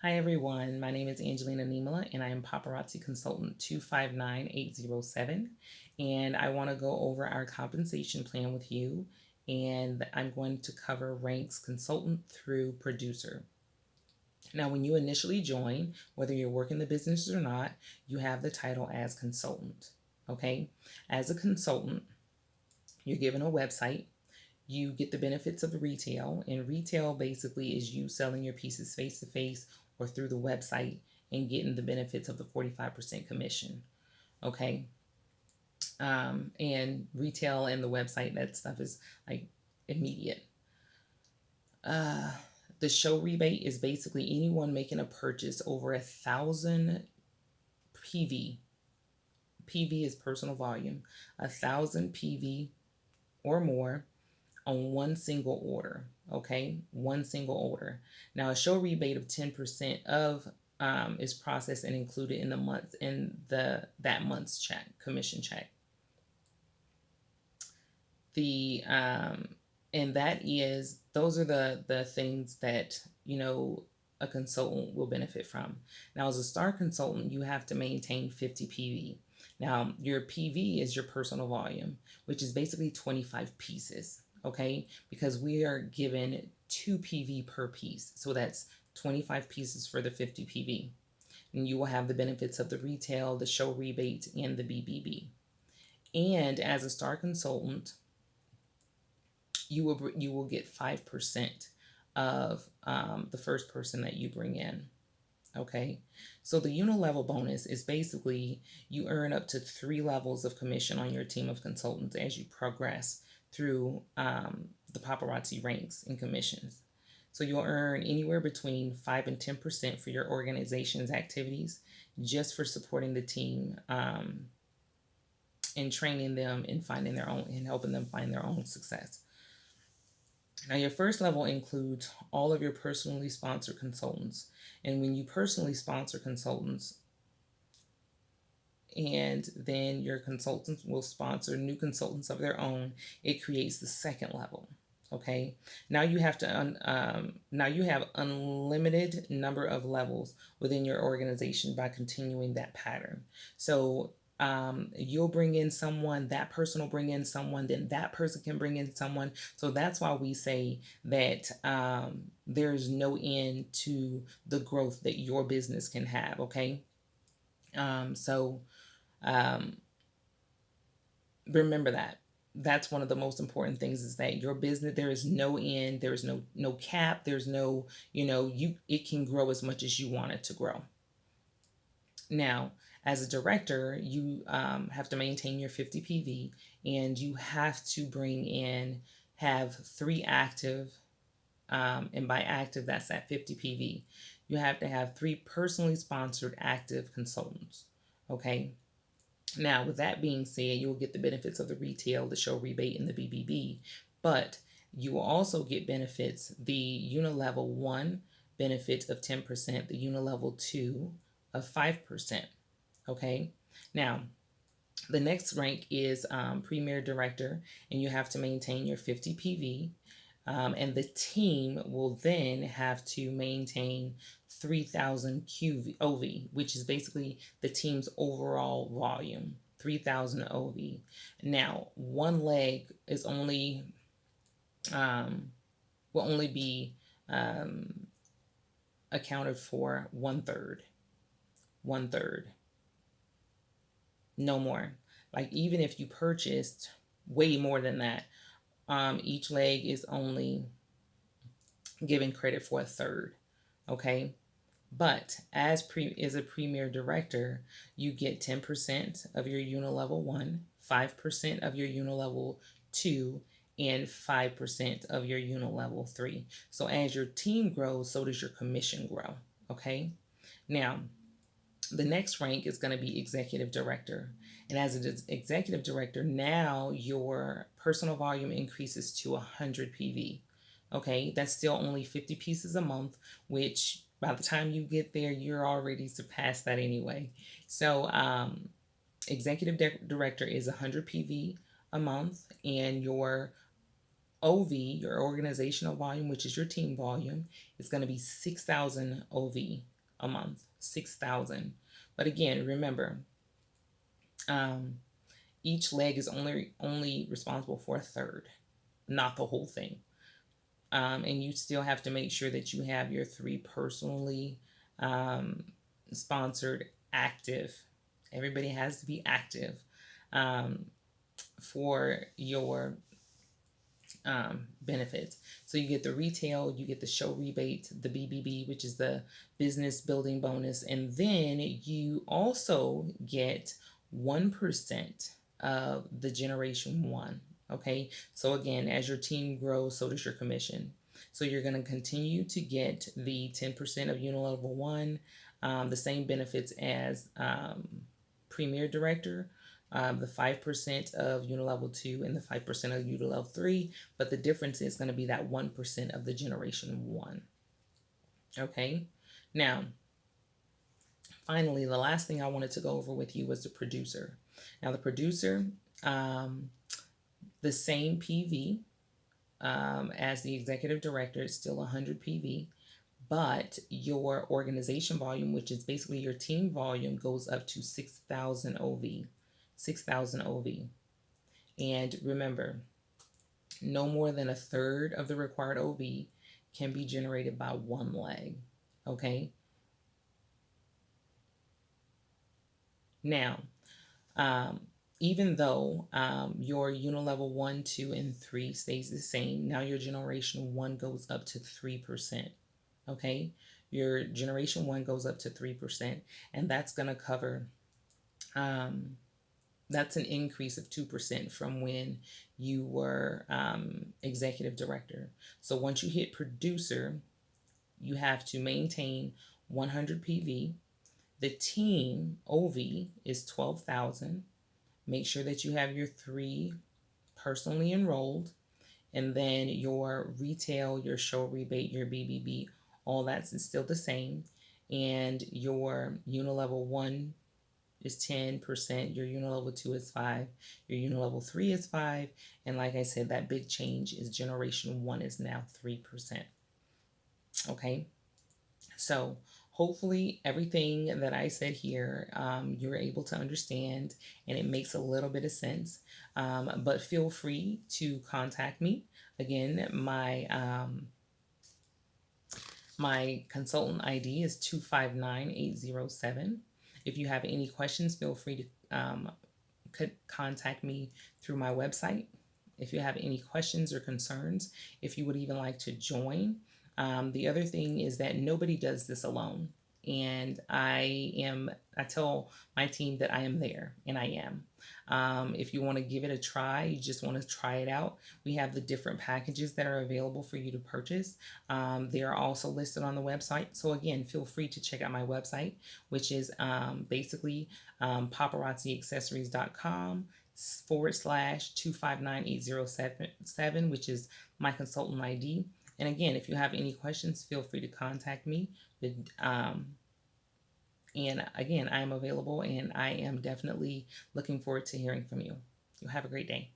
Hi everyone, my name is Angelina Nimala and I am Paparazzi Consultant 259807, and I want to go over our compensation plan with you, and I'm going to cover ranks consultant through producer. Now, when you initially join, whether you're working the business or not, you have the title as consultant. Okay, as a consultant, you're given a website. You get the benefits of retail, and retail basically is you selling your pieces face to face or through the website and getting the benefits of the 45% commission. Okay. And retail and the website, that stuff is like immediate. Uh, the show rebate is basically anyone making a purchase over 1,000 PV. PV is personal volume, 1,000 PV or more on one single order. Okay, one single order. Now, a show rebate of 10% of is processed and included in the month in the that month's check, commission check. The and that is those are the things that a consultant will benefit from. Now, as a star consultant, you have to maintain 50 PV. Now, your PV is your personal volume, which is basically 25 pieces. Okay, because we are given 2 PV per piece, so that's 25 pieces for the 50 PV. And you will have the benefits of the retail, the show rebate, and the BBB. And as a star consultant, you will get 5% of the first person that you bring in. Okay, so the unilevel bonus is basically you earn up to 3 levels of commission on your team of consultants as you progress through the paparazzi ranks and commissions. So you'll earn anywhere between 5 and 10% for your organization's activities, just for supporting the team and training them and finding their own and helping them find their own success. Now, your first level includes all of your personally sponsored consultants. And when you personally sponsor consultants, and then your consultants will sponsor new consultants of their own, it creates the second level. Okay. Now you have now you have unlimited number of levels within your organization by continuing that pattern. So you'll bring in someone, that person will bring in someone, then that person can bring in someone. So that's why we say that there's no end to the growth that your business can have. Okay. So um, remember that. That's one of the most important things, is that your business, there is no end, there is no cap, there's no, it can grow as much as you want it to grow. Now, as a director, you have to maintain your 50 PV, and you have to have 3 active, and by active, that's at 50 PV. You have to have 3 personally sponsored active consultants. Okay. Now, with that being said, you'll get the benefits of the retail, the show rebate, and the BBB, but you will also get benefits, the Unilevel 1 benefit of 10%, the Unilevel 2 of 5%. Okay. Now, the next rank is Premier Director, and you have to maintain your 50 PV. And the team will then have to maintain 3,000 OV, which is basically the team's overall volume, 3,000 OV. Now, one leg is only will only be accounted for 1/3, 1/3, no more. Like, even if you purchased way more than that, each leg is only giving credit for 1/3. Okay. But as a premier director, you get 10% of your Unilevel 1, 5% of your Unilevel 2, and 5% of your Unilevel 3. So as your team grows, so does your commission grow. Okay. Now, the next rank is going to be executive director. And as an executive director, now your personal volume increases to 100 PV. Okay, that's still only 50 pieces a month, which by the time you get there, you're already surpassed that anyway. So, executive director is 100 PV a month, and your OV, your organizational volume, which is your team volume, is going to be 6,000 OV a month, 6,000. But again, remember, um, each leg is only responsible for a third, not the whole thing. And you still have to make sure that you have your three personally um, sponsored active. Everybody has to be active um, for your benefits. So you get the retail, you get the show rebate, the BBB, which is the business building bonus, and then you also get 1% of the generation one. Okay, so again, as your team grows, so does your commission. So you're going to continue to get the 10% of Unilevel One, the same benefits as Premier Director, the 5% of Unilevel 2 and the 5% of Unilevel 3, but the difference is going to be that 1% of the Generation 1. Okay? Now, finally, the last thing I wanted to go over with you was the producer. Now, the producer, um, the same PV as the executive director, is still 100 PV, but your organization volume, which is basically your team volume, goes up to 6,000 OV. 6,000 OV. And remember, no more than a third of the required OV can be generated by one leg. Okay? Now, um, even though your Unilevel 1, 2, and 3 stays the same, now your Generation 1 goes up to 3%. Okay? Your Generation 1 goes up to 3%, and that's going to cover that's an increase of 2% from when you were executive director. So once you hit producer, you have to maintain 100 PV. The team OV is 12,000. Make sure that you have your three personally enrolled, and then your retail, your show rebate, your BBB, all that's still the same. And your Unilevel 1 is 10%, your Unilevel 2 is 5, your Unilevel 3 is 5, and like I said, that big change is Generation 1 is now 3%. Okay, so hopefully everything that I said here you're able to understand and it makes a little bit of sense. But feel free to contact me. Again, my consultant ID is 259807. If you have any questions, feel free to contact me through my website. If you have any questions or concerns, if you would even like to join. The other thing is that nobody does this alone. And I tell my team that I am there, and I am. If you want to give it a try, you just want to try it out, we have the different packages that are available for you to purchase. They are also listed on the website. So again, feel free to check out my website, which is basically paparazziaccessories.com / 259807, which is my consultant ID. And again, if you have any questions, feel free to contact me. And again, I am available, and I am definitely looking forward to hearing from you. You have a great day.